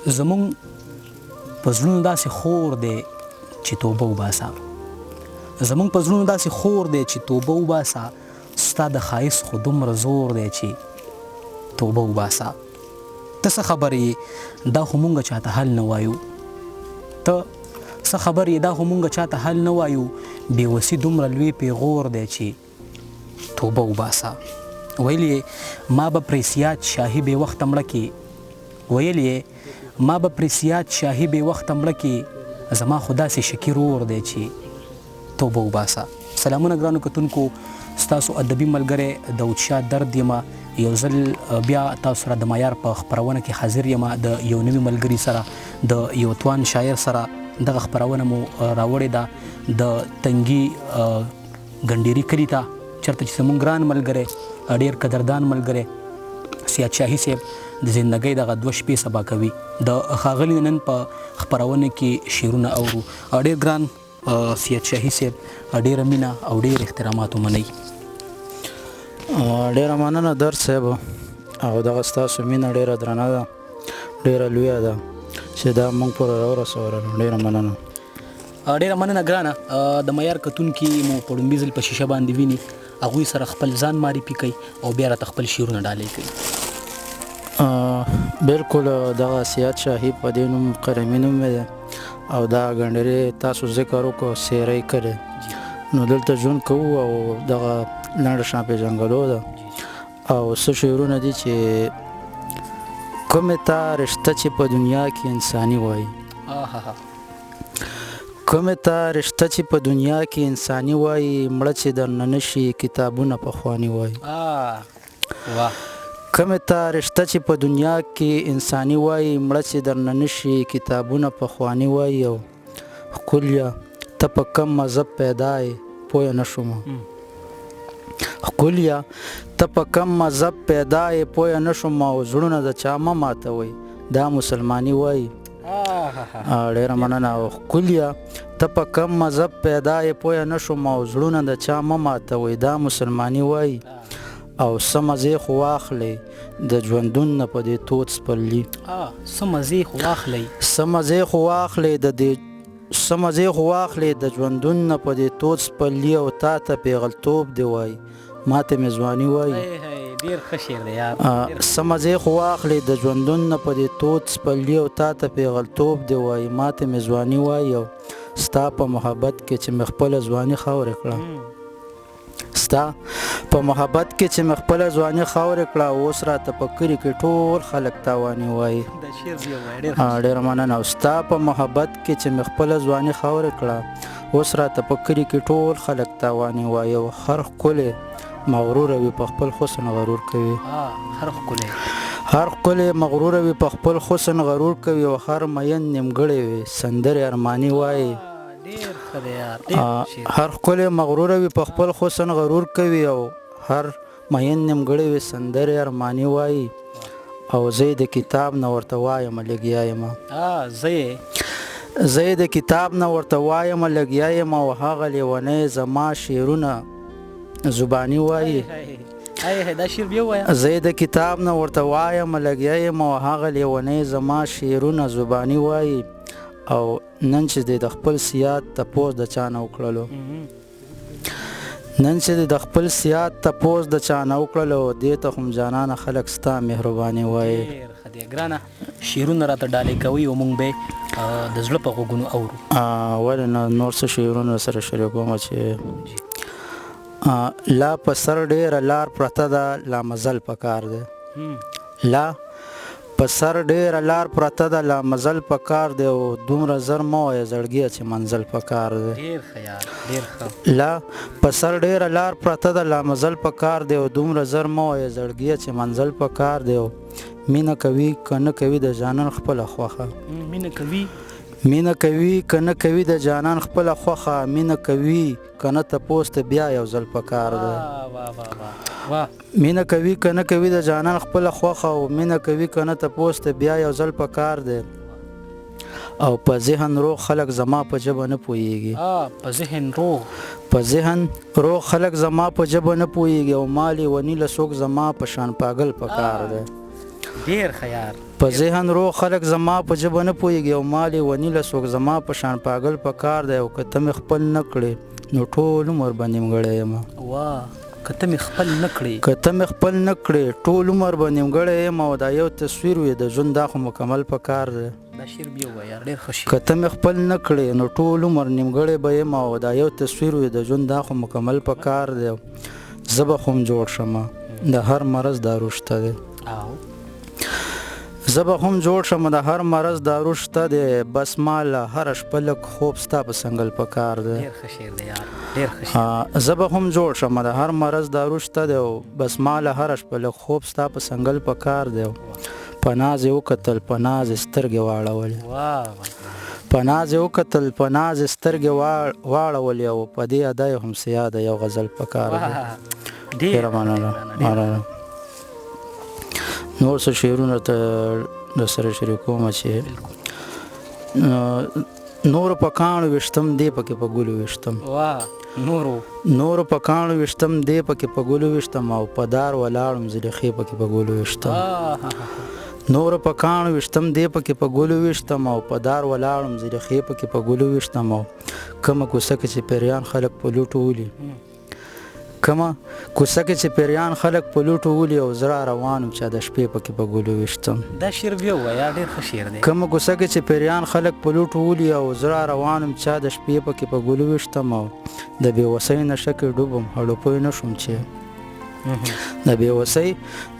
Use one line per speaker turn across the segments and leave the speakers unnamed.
زمونږ په زړونو داسې خور دی چې توبه وباسه. زمونږ په زړونو داسې خور دی چې توبه وباسه. ستا د ښایست خو دومره زور دی چې توبه وباسه. ته څه خبر یې دا خو مونږ چاته حل نه وایو. ته څه خبر یې دا خو مونږ چاته حل نه وایو. بېوسي دومره لوی پیغور دی چې توبه وباسه. ویل یې ما به پرې سیاد شاهي بې وخته مړه کې. ویل یې ما به پرې سیاد شاهي بې وخته مړه کې. زما خو داسې شکي رور دی چې توبه وباسه. سلامونه ګرانو کتونکو، ستاسو ادبي ملګری داود شاه درد یم. یو ځل بیا تاسو سره د معیار په خپرونه کې حاضر یم د یو نوي ملګري سره، د یو توان شاعر سره. دغه خپرونه مو راوړې ده د تنګي ګنډيري کلي ته، چېرته چې زموږ ګران ملګری ډېر قدردان ملګری سیاد شاهي صاحب د زندګۍ دغه 2 شپې سبا کوي. د ښاغلي نن په خپرونه کې شعرونه اورو. ډېر ګران سیاد شاهي صاحب، ډېره مینه او ډېر احترامات ومنئ.
ډېره مننه درد صاحب، او دغه ستاسو مینه ډېره درنه ده، ډېره لویه ده چې دا موږ پورې راورسوله. ډېره مننه.
ډېره مننه ګرانه. د معیار کتونکي مو په لومړي ځل په شیشه باندې ویني، هغوی سره خپل ځان معرفي کوي او بیا راته خپل شعرونه ډالۍ کوي.
بالکل دغه سیاد شاهي په دې نوم قلمي نوم مې دی، او دا ګنډرې تاسو ذکر وکړو سیری کړی. نو دلته ژوند کوو او دغه لنډه شان پېژنګلو ده. او څه شعرونه دي چې کومې ته رشته چې په دنیا کې انساني وایي. کومې ته رشته چې په دنیا کې انساني وایي، مړه چې درنه نشي کتابونه پخواني وایي. کومې ته رشته چې په دنیا کې انساني وایي، مړه چې درنه نشي کتابونه پخواني وایي. او ښکليه ته په کم مذهب پیدا یې پوه نه شوم. ښکليه ته په کم مذهب پیدا یې پوه نه شوم. او زړونه د چا مه ماتوئ دا مسلماني وایي. ډېره مننه. او ښکليه ته په کم مذهب پیدا یې پوه نه شوم. او زړونه د چا مه ماتوئ دا مسلماني وایي. او څه مزې خو واخلئ د ژوندون نه په دې تود سپرلي.
څه مزې خو واخلئ،
څه مزې خو واخلئ څه مزې خو واخلئ د ژوندون نه په دې تود سپرلي. او تا ته پیغلتوب دی وایي ما ته مې ځواني وایي.
ډېر ښه شعر دی یار.
څه مزې خو واخلئ د ژوندون نه په دې تود سپرلي. او تا ته پیغلتوب دی وایي ما ته مې ځواني وایي. او ستا په محبت کې چې مې خپله ځواني خاورې کړه، ستا په محبت کې چې مې خپله ځواني خاورې کړه. اوس راته په کلي کې ټول خلک تاواني وایي. ډېره مننه. او ستا په محبت کې چې مې خپله ځواني خاورې کړه، اوس راته په کلي کې ټول خلک تاواني وایي. او هر ښکلی مغروره وي په خپل حسن غرور کوي. هر ښکلی مغروره وي په خپل حسن غرور کوي. او هر مین نیمګړی وي سندرې ارماني وایي. هر ښکلی مغروره وي په خپل حسن غرور کوي. او هر مین نیمګړی وي سندرې ارماني وایي. او زه د کتاب نه ورته وایم لګیا یم. زه د کتاب نه ورته وایم لګیا یم. او هغه لیونی زما شعرونه زباني وایي. زه د کتاب نه ورته وایم لګیا یم. او هغه لیونی زما شعرونه زباني وایي. او نن چې د خپل سیاد تپوس د چا نه وکړلو، نن چې د خپل سیاد تپوس د چا نه وکړلو، دې ته هم جانانه خلک ستا مهرباني وایي.
ګرانه شعرونه راته ډالۍ کوي او موږ به د زړه په غوږونو اورو.
ولې نه نور څه شعرونه سره شریکوم چې لا په سر ډېره لار پرته ده لا مزل پکار دی. لا په سر ډېره لار پرته ده لا مزل پکار دی. او دومره زر مه وایه زړګیه چې منزل پکار دی. لا په سر ډېره لار پرته ده لا مزل پکار دی. او دومره زر مه وایه زړګیه چې منزل پکار دی. او مینه کوي که نه کوي د جانان خپله خوښه. مینه کوي که نه کوي د جانان خپله خوښه. مینه کوي که نه تپوس ته بیا یو ځل پکار دی. مینه کوي که نه کوي د جانان خپله خوښه. او مینه کوي که نه تپوس ته بیا یو ځل پکار دی. او په ذهن روغ خلک زما په ژبه نه پوهیږي. په ذهن روغ خلک زما په ژبه نه پوهیږي. او مالې ونی له څوک زما په شان پاگل پکار دی.
ډېر ښه یار.
په ذهن روغ خلک زما په ژبه نه پوهېږي او مال یې ونیله څوک زما په شان پاگل په کار دی او که ته مې خپل نه کړې نو ټول عمر به نیمګړی یم
که ته مې خپل نه کړې
که ته مې خپل نه کړې ټول عمر به نیمګړی یم او دا یو تصویر وي د ژوند دا خو مکمل په کار دی
دا شعر بیا ووایه ډېر ښه شعر
که ته مې خپل نه کړې نو ټول عمر نیمګړی به یم او دا یو تصویر وي د ژوند دا خو مکمل په کار دی زه به خو هم جوړ شمه د هر مرض دارو شته دی زه به هم جوړ شم د هر مرض دارو شته دی بس ما له هره شپه لږ خوب ستا په سنګل په کار دی زه به هم جوړ شم د هر مرض دارو شته دی بس ما له هره شپه لږ خوب ستا په سنګل په کار دی په ناز یې وکتل په ناز یې سترګې واړولې په ناز یې وکتل په ناز یې سترګې واړولې او په دې ادا یې هم سیا د یو غزل په کار دی ډېره مننه نور څه شعرونه ته د سره شریکومه چې نور په کاڼو ویشتم دی پکې په ګلو ویشتم نور په کاڼو ویشتم دی پکې په ګلو ویشتم او په دار ولاړم زلیخې پکې په ګلو ویشتم نور په کاڼو ویشتم دی پکې په ګلو ویشتم او په دار ولاړم زلیخې پکې په ګلو ویشتم او کومه کوڅه کې چې پیریان خلک په لوټو ولي کومه کوڅه کې چې پیریان خلک په لوټو ولي او زړه روانم چې د شپې پکې په ګلو ویشتم
دا شعر بیا ووایه ډېر ښه شعر دی
کومه کوڅه کې چې پیریان خلک په لوټو ولي او زړه روانم چې د شپې پکې په ګلو ویشتم او د بېوسۍ نشه کې ډوبم هډوپوی نه شوم چې د بېوسۍ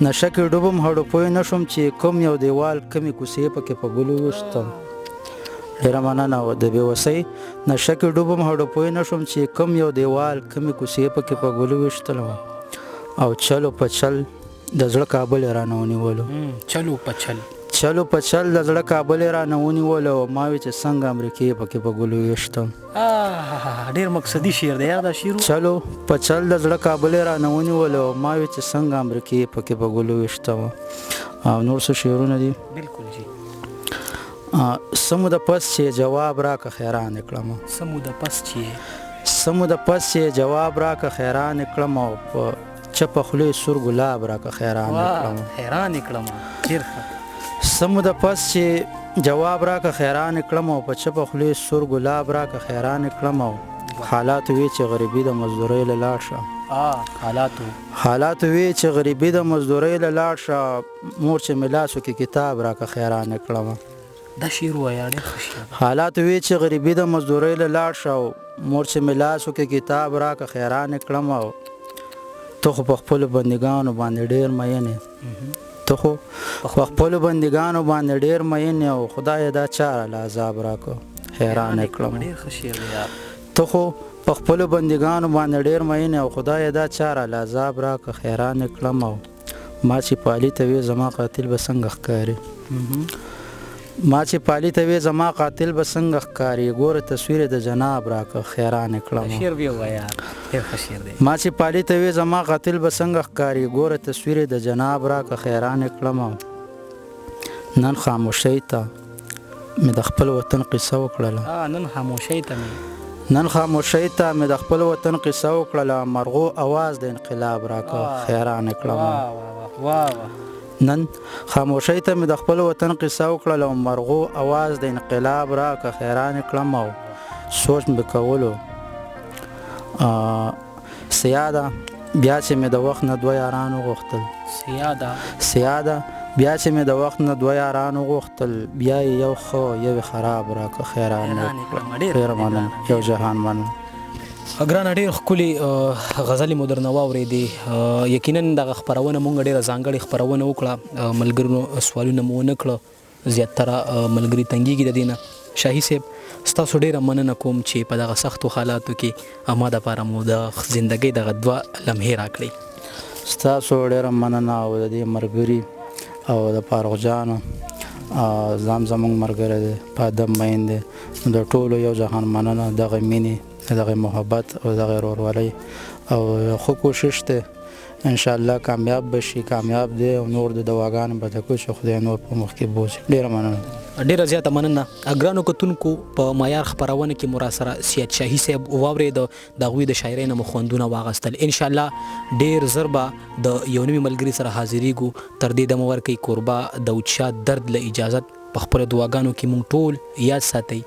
نشه کې ډوبم هډوپوی نه شوم چې کوم یو دیوال کمې کوڅې پکې په ګلو ویشتم ډېره مننه او د بېوسۍ نشه کې ډوبم هډوپوی نه شوم چې کوم یو دیوال کمې کوڅې پکې په ګلو ویشتلم او چلو په چل د زړه کابل یې رانه ونیولو
چلو په چل
د زړه کابل یې رانه ونیولو او ما وی چې څنګه امریکې پکې په ګلو ویشتم
ډېر مقصدي شعر دی یار دا شعر
چلو په چل د زړه کابل یې رانه ونیولو او ما وی چې څنګه امریکې پکې په ګلو ویشتم او نور څه شعرونه دي
بالکل جی
سمو د پس چې جواب راکه خیران کړم
سمو د پس چې
جواب راکه خیران کړم او په چپه خولې سور ګلاب راکه خیران کړم سمو د پس چې جواب راکه خیران کړم او په چپه خولې سور ګلاب راکه خیران کړم او حالات وی چې غریبي د مزدورۍ له لاړ شه حالات وی چې غریبي د مزدورۍ له لاړ شه مور چې ملاسو کې کتاب راکه خیران کړم
دا شعر وایه ډېر ښه شعر
حالات وی چې غریبي د مزدورۍ له لاړ شه مور چې ملاسو کې کتاب راکه خیران کړم او ته خو په خپلو بندګانو باندې ډېر مین یې ته خو په خپلو بندګانو باندې ډېر مین یې او خدای دا چاره له عذاب راکه خیران کړم
ډېر ښه شعر دی یار
ته خو په خپلو بندګانو باندې ډېر مین یې او خدای دا چاره له عذاب راکه خیران کړم او ما چې پالي ته وې زما قاتل به څنګه ښکاري ما چې پالي ته وې زما قاتل به څنګه ښکاري ګوره تصویر د جناب راکه خیران کړم
شعر بیا وایه ډېر ښه شعر دی
ما چې پالي ته وې زما قاتل به څنګه ښکاري ګوره تصویر د جناب راکه خیران کړم نن خاموشۍ ته مې د خپل وطن قصه وکړله
نن خاموشۍ ته
مې د خپل وطن قصه وکړله مرغو اواز د انقلاب راکه خیران کړم نن خاموشۍ ته مې د خپل وطن قصه وکړله او مرغو اواز د انقلاب راکه خیران کړم او سوچ مې کولو سیاده بیا چې مې د وخت نه دوه یاران وغوښتل بیا چې مې د وخت نه دوه یاران وغوښتل بیا یې یو ښه یو خراب راکه خیران کړم ډېره مننه یو جهان مننه
ګرانه ډېر ښکلي غزلې مو درنه واورېدې یقینا دغه خپرونه مونږ ډېره ځانګړې خپرونه وکړه ملګرو سوالونه مو ونه کړه زیاتره ملګري تنګېږي د دې نه شاهي صاحب ستاسو ډېره مننه کوم چې په دغه سختو حالاتو کې ما دپاره مو د زندګۍ دغه دوه لمحې راکړئ
ستاسو ډېره مننه او د دې ملګري او د فاروق جانو ځان زموږ ملګری دی په ادب مین دی نو د ټولو یو جهان مننه دغه مینې دغه محبت او دغه ورورولۍ او خو کوشش دی انشاءالله کامیاب بشي کامیاب دی او نور د دواګانو به د کوشش خدای نور په مخ کې بوځي ډېره مننه
ډیره زیاته مننه اګرانو کتونکو په معیار خبرونه کې مو را سره سید شاهي صاحب واورید د هغوی د شاعرۍ نه مو خوندونه واغستل ان شاء الله ډیر زربه د یو نوي ملګري سره حاضرېږو تر دې دمه ورکوي کوربه داود شاه درد له اجازت په خپلو دعاګانو کې مونږ ټول یاد ساتئ